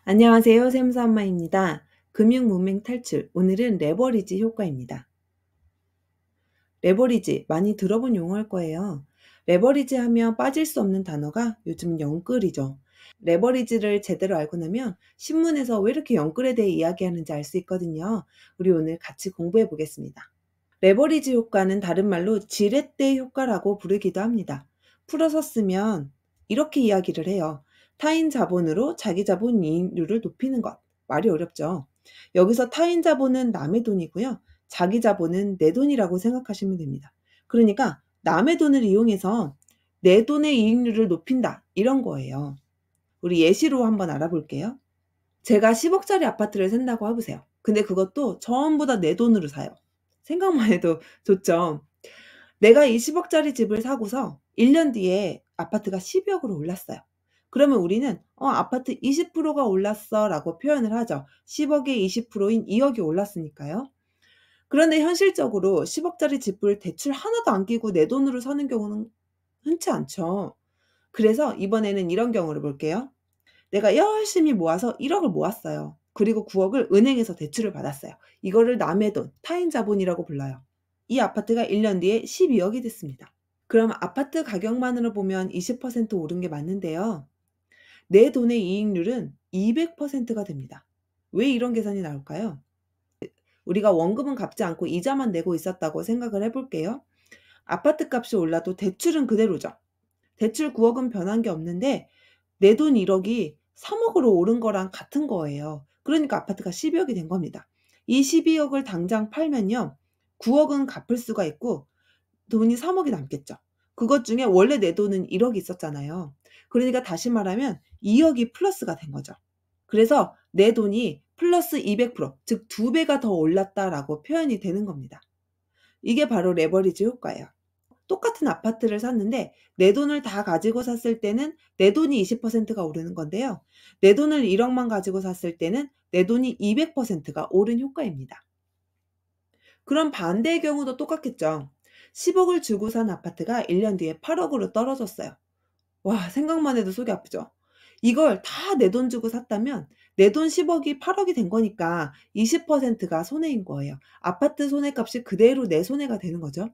안녕하세요. 샘수 엄마입니다. 금융 문맹 탈출. 오늘은 레버리지 효과입니다. 레버리지 많이 들어본 용어일 거예요. 레버리지 하면 빠질 수 없는 단어가 요즘 영끌이죠. 레버리지를 제대로 알고 나면 신문에서 왜 이렇게 영끌에 대해 이야기하는지 알 수 있거든요. 우리 오늘 같이 공부해 보겠습니다. 레버리지 효과는 다른 말로 지렛대 효과라고 부르기도 합니다. 풀어서 쓰면 이렇게 이야기를 해요. 타인 자본으로 자기 자본 이익률을 높이는 것. 말이 어렵죠. 여기서 타인 자본은 남의 돈이고요. 자기 자본은 내 돈이라고 생각하시면 됩니다. 그러니까 남의 돈을 이용해서 내 돈의 이익률을 높인다. 이런 거예요. 우리 예시로 한번 알아볼게요. 제가 10억짜리 아파트를 산다고 해보세요. 근데 그것도 전부 다 내 돈으로 사요. 생각만 해도 좋죠. 내가 이 10억짜리 집을 사고서 1년 뒤에 아파트가 12억으로 올랐어요. 그러면 우리는 아파트 20%가 올랐어 라고 표현을 하죠. 10억의 20%인 2억이 올랐으니까요. 그런데 현실적으로 10억짜리 집을 대출 하나도 안 끼고 내 돈으로 사는 경우는 흔치 않죠. 그래서 이번에는 이런 경우를 볼게요. 내가 열심히 모아서 1억을 모았어요. 그리고 9억을 은행에서 대출을 받았어요. 이거를 남의 돈, 타인 자본이라고 불러요. 이 아파트가 1년 뒤에 12억이 됐습니다. 그럼 아파트 가격만으로 보면 20% 오른 게 맞는데요. 내 돈의 이익률은 200%가 됩니다. 왜 이런 계산이 나올까요? 우리가 원금은 갚지 않고 이자만 내고 있었다고 생각을 해볼게요. 아파트 값이 올라도 대출은 그대로죠. 대출 9억은 변한 게 없는데 내 돈 1억이 3억으로 오른 거랑 같은 거예요. 그러니까 아파트가 12억이 된 겁니다. 이 12억을 당장 팔면요. 9억은 갚을 수가 있고 돈이 3억이 남겠죠. 그것 중에 원래 내 돈은 1억이 있었잖아요. 그러니까 다시 말하면 2억이 플러스가 된 거죠. 그래서 내 돈이 플러스 200%, 즉 2배가 더 올랐다라고 표현이 되는 겁니다. 이게 바로 레버리지 효과예요. 똑같은 아파트를 샀는데 내 돈을 다 가지고 샀을 때는 내 돈이 20%가 오르는 건데요. 내 돈을 1억만 가지고 샀을 때는 내 돈이 200%가 오른 효과입니다. 그럼 반대의 경우도 똑같겠죠. 10억을 주고 산 아파트가 1년 뒤에 8억으로 떨어졌어요. 와, 생각만 해도 속이 아프죠. 이걸 다 내 돈 주고 샀다면 내 돈 10억이 8억이 된 거니까 20%가 손해인 거예요. 아파트 손해값이 그대로 내 손해가 되는 거죠.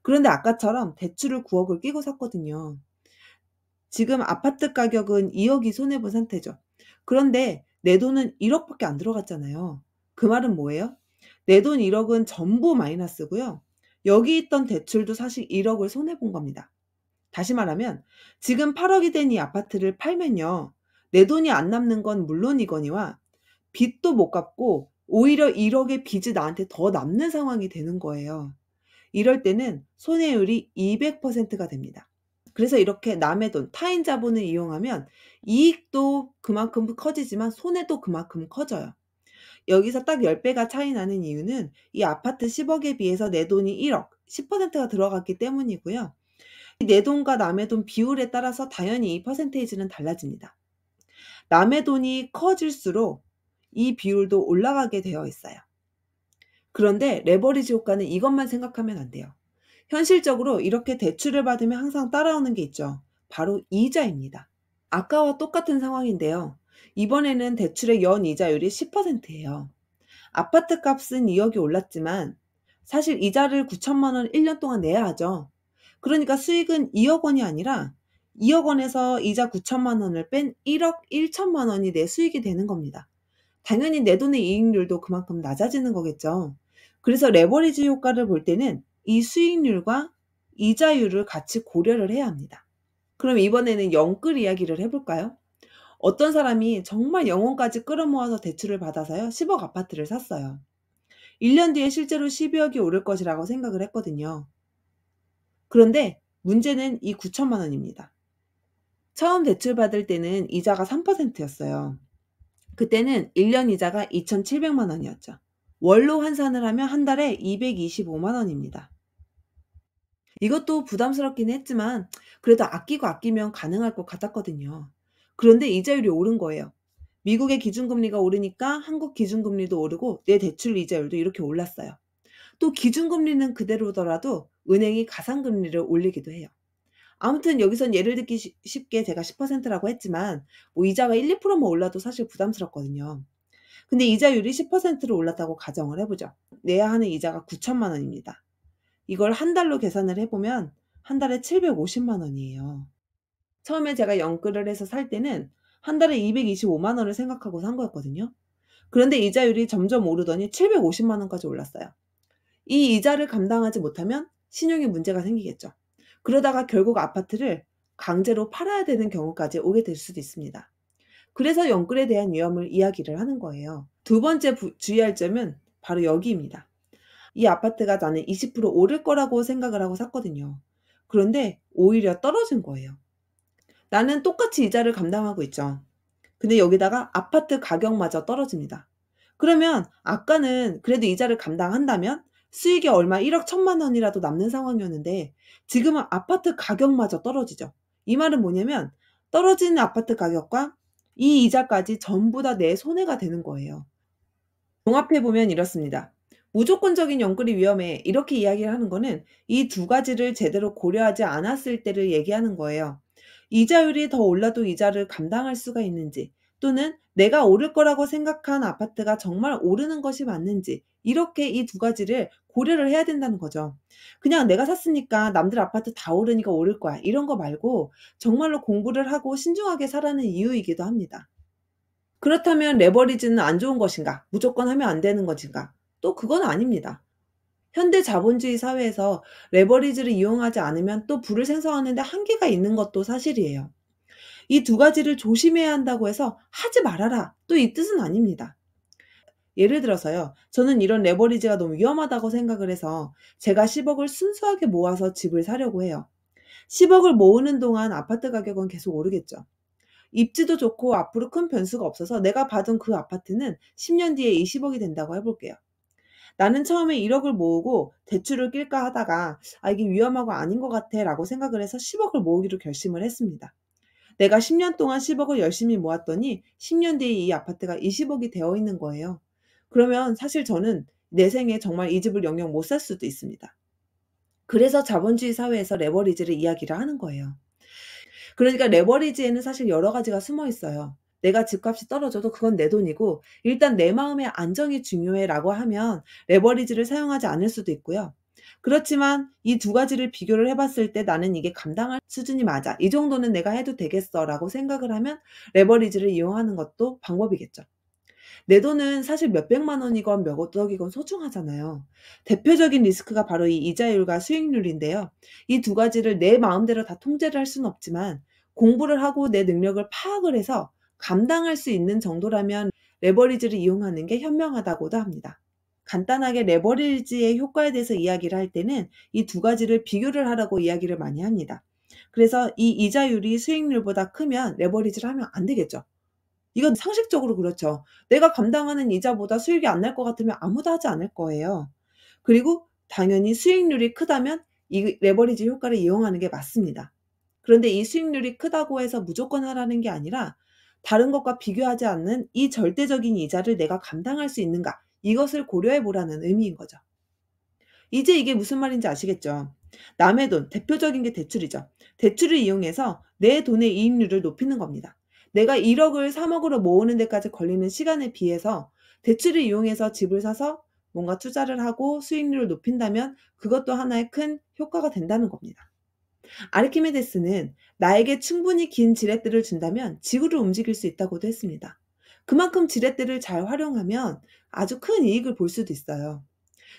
그런데 아까처럼 대출을 9억을 끼고 샀거든요. 지금 아파트 가격은 2억이 손해본 상태죠. 그런데 내 돈은 1억밖에 안 들어갔잖아요. 그 말은 뭐예요? 내 돈 1억은 전부 마이너스고요. 여기 있던 대출도 사실 1억을 손해본 겁니다. 다시 말하면 지금 8억이 된 이 아파트를 팔면요. 내 돈이 안 남는 건 물론이거니와 빚도 못 갚고 오히려 1억의 빚이 나한테 더 남는 상황이 되는 거예요. 이럴 때는 손해율이 200%가 됩니다. 그래서 이렇게 남의 돈, 타인 자본을 이용하면 이익도 그만큼 커지지만 손해도 그만큼 커져요. 여기서 딱 10배가 차이 나는 이유는 이 아파트 10억에 비해서 내 돈이 1억, 10%가 들어갔기 때문이고요. 내 돈과 남의 돈 비율에 따라서 당연히 이 퍼센테이지는 달라집니다. 남의 돈이 커질수록 이 비율도 올라가게 되어 있어요. 그런데 레버리지 효과는 이것만 생각하면 안 돼요. 현실적으로 이렇게 대출을 받으면 항상 따라오는 게 있죠. 바로 이자입니다. 아까와 똑같은 상황인데요. 이번에는 대출의 연이자율이 10%예요. 아파트 값은 2억이 올랐지만 사실 이자를 9천만 원 1년 동안 내야 하죠. 그러니까 수익은 2억 원이 아니라 2억 원에서 이자 9천만 원을 뺀 1억 1천만 원이 내 수익이 되는 겁니다. 당연히 내 돈의 이익률도 그만큼 낮아지는 거겠죠. 그래서 레버리지 효과를 볼 때는 이 수익률과 이자율을 같이 고려를 해야 합니다. 그럼 이번에는 영끌 이야기를 해볼까요? 어떤 사람이 정말 영혼까지 끌어모아서 대출을 받아서요. 10억 아파트를 샀어요. 1년 뒤에 실제로 12억이 오를 것이라고 생각을 했거든요. 그런데 문제는 이 9천만 원입니다. 처음 대출 받을 때는 이자가 3%였어요. 그때는 1년 이자가 2,700만 원이었죠. 월로 환산을 하면 한 달에 225만 원입니다. 이것도 부담스럽긴 했지만 그래도 아끼고 아끼면 가능할 것 같았거든요. 그런데 이자율이 오른 거예요. 미국의 기준금리가 오르니까 한국 기준금리도 오르고 내 대출 이자율도 이렇게 올랐어요. 또 기준금리는 그대로더라도 은행이 가상금리를 올리기도 해요. 아무튼 여기선 예를 듣기 쉽게 제가 10%라고 했지만 뭐 이자가 1-2%만 올라도 사실 부담스럽거든요. 근데 이자율이 10%로 올랐다고 가정을 해 보죠. 내야 하는 이자가 9천만 원입니다. 이걸 한 달로 계산을 해 보면 한 달에 750만 원이에요. 처음에 제가 연끌을 해서 살 때는 한 달에 225만 원을 생각하고 산 거였거든요. 그런데 이자율이 점점 오르더니 750만 원까지 올랐어요. 이 이자를 감당하지 못하면 신용에 문제가 생기겠죠. 그러다가 결국 아파트를 강제로 팔아야 되는 경우까지 오게 될 수도 있습니다. 그래서 연끌에 대한 위험을 이야기를 하는 거예요. 두 번째 주의할 점은 바로 여기입니다. 이 아파트가 나는 20% 오를 거라고 생각을 하고 샀거든요. 그런데 오히려 떨어진 거예요. 나는 똑같이 이자를 감당하고 있죠. 근데 여기다가 아파트 가격마저 떨어집니다. 그러면 아까는 그래도 이자를 감당한다면 수익이 얼마 1억 1천만 원이라도 남는 상황이었는데 지금은 아파트 가격마저 떨어지죠. 이 말은 뭐냐면 떨어지는 아파트 가격과 이 이자까지 전부 다 내 손해가 되는 거예요. 종합해 보면 이렇습니다. 무조건적인 연끌이 위험해 이렇게 이야기를 하는 거는 이 두 가지를 제대로 고려하지 않았을 때를 얘기하는 거예요. 이자율이 더 올라도 이자를 감당할 수가 있는지 또는 내가 오를 거라고 생각한 아파트가 정말 오르는 것이 맞는지 이렇게 이 두 가지를 고려를 해야 된다는 거죠. 그냥 내가 샀으니까 남들 아파트 다 오르니까 오를 거야 이런 거 말고 정말로 공부를 하고 신중하게 사라는 이유이기도 합니다. 그렇다면 레버리지는 안 좋은 것인가? 무조건 하면 안 되는 것인가? 또 그건 아닙니다. 현대 자본주의 사회에서 레버리지를 이용하지 않으면 또 부를 생성하는 데 한계가 있는 것도 사실이에요. 이 두 가지를 조심해야 한다고 해서 하지 말아라. 또 이 뜻은 아닙니다. 예를 들어서요. 저는 이런 레버리지가 너무 위험하다고 생각을 해서 제가 10억을 순수하게 모아서 집을 사려고 해요. 10억을 모으는 동안 아파트 가격은 계속 오르겠죠. 입지도 좋고 앞으로 큰 변수가 없어서 내가 받은 그 아파트는 10년 뒤에 20억이 된다고 해 볼게요. 나는 처음에 1억을 모으고 대출을 낄까 하다가 '아 이게 위험하고 아닌 것 같아.'라고 생각을 해서 10억을 모으기로 결심을 했습니다. 내가 10년 동안 10억을 열심히 모았더니 10년 뒤에 이 아파트가 20억이 되어 있는 거예요. 그러면 사실 저는 내 생에 정말 이 집을 영영 못 살 수도 있습니다. 그래서 자본주의 사회에서 레버리지를 이야기를 하는 거예요. 그러니까 레버리지에는 사실 여러 가지가 숨어 있어요. 내가 집값이 떨어져도 그건 내 돈이고 일단 내 마음의 안정이 중요해라고 하면 레버리지를 사용하지 않을 수도 있고요. 그렇지만 이 두 가지를 비교를 해 봤을 때 나는 이게 감당할 수준이 맞아. 이 정도는 내가 해도 되겠어라고 생각을 하면 레버리지를 이용하는 것도 방법이겠죠. 내 돈은 사실 몇백만 원이건 몇 억이건 소중하잖아요. 대표적인 리스크가 바로 이 이자율과 수익률인데요. 이 두 가지를 내 마음대로 다 통제를 할 수는 없지만 공부를 하고 내 능력을 파악을 해서 감당할 수 있는 정도라면 레버리지를 이용하는 게 현명하다고도 합니다. 간단하게 레버리지의 효과에 대해서 이야기를 할 때는 이 두 가지를 비교를 하라고 이야기를 많이 합니다. 그래서 이 이자율이 수익률보다 크면 레버리지를 하면 안 되겠죠. 이건 상식적으로 그렇죠. 내가 감당하는 이자보다 수익이 안 날 것 같으면 아무도 하지 않을 거예요. 그리고 당연히 수익률이 크다면 이 레버리지 효과를 이용하는 게 맞습니다. 그런데 이 수익률이 크다고 해서 무조건 하라는 게 아니라 다른 것과 비교하지 않는 이 절대적인 이자를 내가 감당할 수 있는가 이것을 고려해 보라는 의미인 거죠. 이제 이게 무슨 말인지 아시겠죠? 남의 돈, 대표적인 게 대출이죠. 대출을 이용해서 내 돈의 이익률을 높이는 겁니다. 내가 1억을 3억으로 모으는 데까지 걸리는 시간에 비해서 대출을 이용해서 집을 사서 뭔가 투자를 하고 수익률을 높인다면 그것도 하나의 큰 효과가 된다는 겁니다. 아르키메데스는 나에게 충분히 긴 지렛대를 준다면 지구를 움직일 수 있다고도 했습니다. 그만큼 지렛대를 잘 활용하면 아주 큰 이익을 볼 수도 있어요.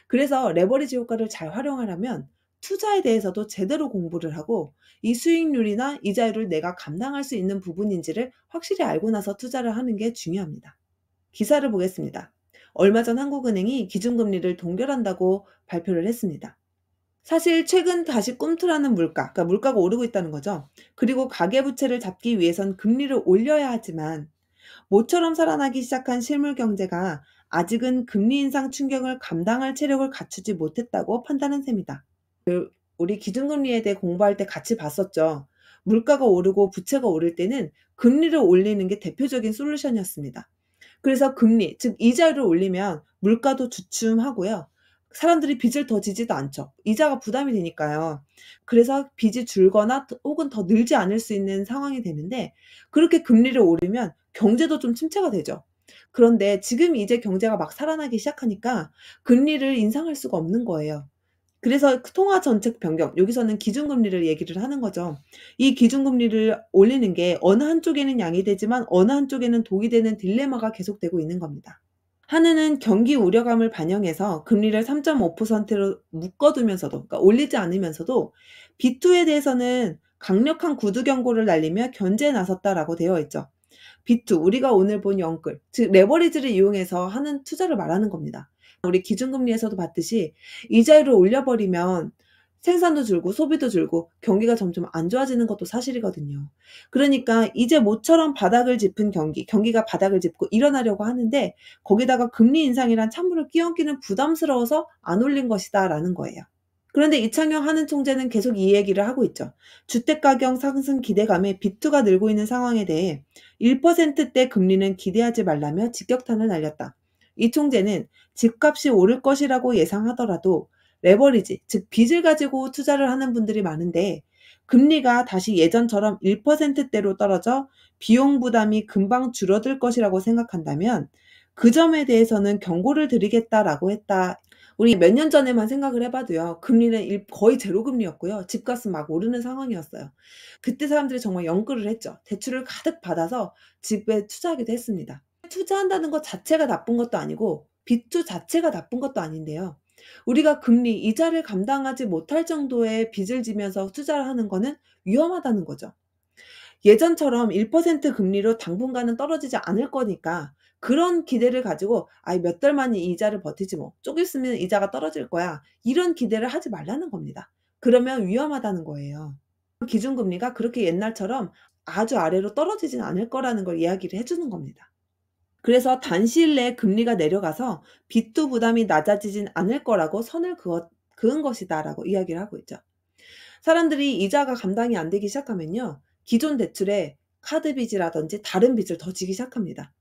그래서 레버리지 효과를 잘 활용하려면 투자에 대해서도 제대로 공부를 하고 이 수익률이나 이자율을 내가 감당할 수 있는 부분인지를 확실히 알고 나서 투자를 하는 게 중요합니다. 기사를 보겠습니다. 얼마 전 한국은행이 기준금리를 동결한다고 발표를 했습니다. 사실 최근 다시 꿈틀하는 물가, 그러니까 물가가 오르고 있다는 거죠. 그리고 가계부채를 잡기 위해선 금리를 올려야 하지만 모처럼 살아나기 시작한 실물 경제가 아직은 금리 인상 충격을 감당할 체력을 갖추지 못했다고 판단한 셈이다. 우리 기준금리에 대해 공부할 때 같이 봤었죠. 물가가 오르고 부채가 오를 때는 금리를 올리는 게 대표적인 솔루션이었습니다. 그래서 금리, 즉 이자율을 올리면 물가도 주춤하고요. 사람들이 빚을 더 지지도 않죠. 이자가 부담이 되니까요. 그래서 빚이 줄거나 혹은 더 늘지 않을 수 있는 상황이 되는데, 그렇게 금리를 오르면 경제도 좀 침체가 되죠. 그런데 지금 이제 경제가 막 살아나기 시작하니까 금리를 인상할 수가 없는 거예요. 그래서 그 통화 정책 변경, 여기서는 기준금리를 얘기를 하는 거죠. 이 기준금리를 올리는 게 어느 한쪽에는 양이 되지만 어느 한쪽에는 독이 되는 딜레마가 계속되고 있는 겁니다. 한은은 경기 우려감을 반영해서 금리를 3.5%로 묶어두면서도, 그러니까 올리지 않으면서도 B2에 대해서는 강력한 구두 경고를 날리며 견제에 나섰다라고 되어 있죠. B2, 우리가 오늘 본 영끌, 즉 레버리지를 이용해서 하는 투자를 말하는 겁니다. 우리 기준금리에서도 봤듯이 이자율을 올려버리면 생산도 줄고 소비도 줄고 경기가 점점 안 좋아지는 것도 사실이거든요. 그러니까 이제 모처럼 바닥을 짚은 경기가 바닥을 짚고 일어나려고 하는데, 거기다가 금리 인상이란 찬물을 끼얹기는 부담스러워서 안 올린 것이다라는 거예요. 그런데 이창용 한은 총재는 계속 이 얘기를 하고 있죠. 주택가격 상승 기대감에 B2가 늘고 있는 상황에 대해 1%대 금리는 기대하지 말라며 직격탄을 날렸다. 이 총재는 집값이 오를 것이라고 예상하더라도 레버리지, 즉 빚을 가지고 투자를 하는 분들이 많은데, 금리가 다시 예전처럼 1%대로 떨어져 비용 부담이 금방 줄어들 것이라고 생각한다면 그 점에 대해서는 경고를 드리겠다라고 했다. 우리 몇 년 전에만 생각을 해봐도요. 금리는 거의 제로 금리였고요. 집값은 막 오르는 상황이었어요. 그때 사람들이 정말 연끌을 했죠. 대출을 가득 받아서 집에 투자하기도 했습니다. 투자한다는 것 자체가 나쁜 것도 아니고 빚주 자체가 나쁜 것도 아닌데요. 우리가 금리, 이자를 감당하지 못할 정도의 빚을 지면서 투자를 하는 거는 위험하다는 거죠. 예전처럼 1% 금리로 당분간은 떨어지지 않을 거니까 그런 기대를 가지고 몇 달만 이 이자를 버티지 뭐, 좀 있으면 이자가 떨어질 거야, 이런 기대를 하지 말라는 겁니다. 그러면 위험하다는 거예요. 기준금리가 그렇게 옛날처럼 아주 아래로 떨어지진 않을 거라는 걸 이야기를 해주는 겁니다. 그래서 단시일 내에 금리가 내려가서 빚도 부담이 낮아지진 않을 거라고 선을 그은 것이다라고 이야기를 하고 있죠. 사람들이 이자가 감당이 안 되기 시작하면요, 기존 대출에 카드 빚이라든지 다른 빚을 더 지기 시작합니다.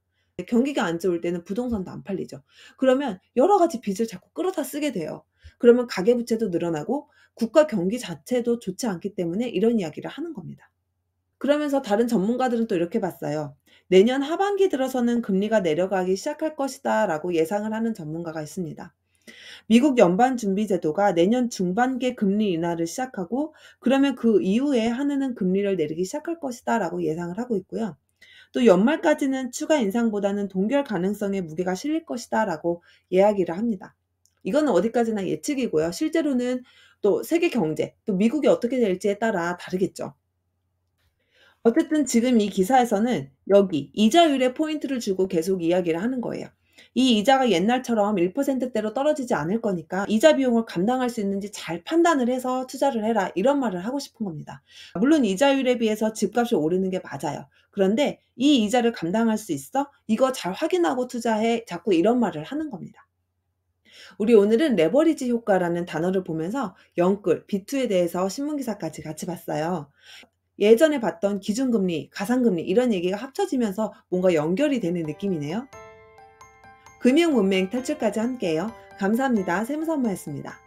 경기가 안 좋을 때는 부동산도 안 팔리죠. 그러면 여러 가지 빚을 자꾸 끌어다 쓰게 돼요. 그러면 가계부채도 늘어나고 국가 경기 자체도 좋지 않기 때문에 이런 이야기를 하는 겁니다. 그러면서 다른 전문가들은 또 이렇게 봤어요. 내년 하반기 들어서는 금리가 내려가기 시작할 것이다 라고 예상을 하는 전문가가 있습니다. 미국 연방준비제도가 내년 중반기에 금리 인하를 시작하고, 그러면 그 이후에 한은은 금리를 내리기 시작할 것이다 라고 예상을 하고 있고요. 또 연말까지는 추가 인상보다는 동결 가능성에 무게가 실릴 것이다 라고 이야기를 합니다. 이거는 어디까지나 예측이고요. 실제로는 또 세계 경제, 또 미국이 어떻게 될지에 따라 다르겠죠. 어쨌든 지금 이 기사에서는 여기 이자율에 포인트를 주고 계속 이야기를 하는 거예요. 이 이자가 옛날처럼 1%대로 떨어지지 않을 거니까 이자 비용을 감당할 수 있는지 잘 판단을 해서 투자를 해라, 이런 말을 하고 싶은 겁니다. 물론 이자율에 비해서 집값이 오르는 게 맞아요. 그런데 이 이자를 감당할 수 있어? 이거 잘 확인하고 투자해. 자꾸 이런 말을 하는 겁니다. 우리 오늘은 레버리지 효과라는 단어를 보면서 영끌, B2에 대해서 신문기사까지 같이 봤어요. 예전에 봤던 기준금리, 가상금리 이런 얘기가 합쳐지면서 뭔가 연결이 되는 느낌이네요. 금융문맹 탈출까지 함께해요. 감사합니다. 세무사무였습니다.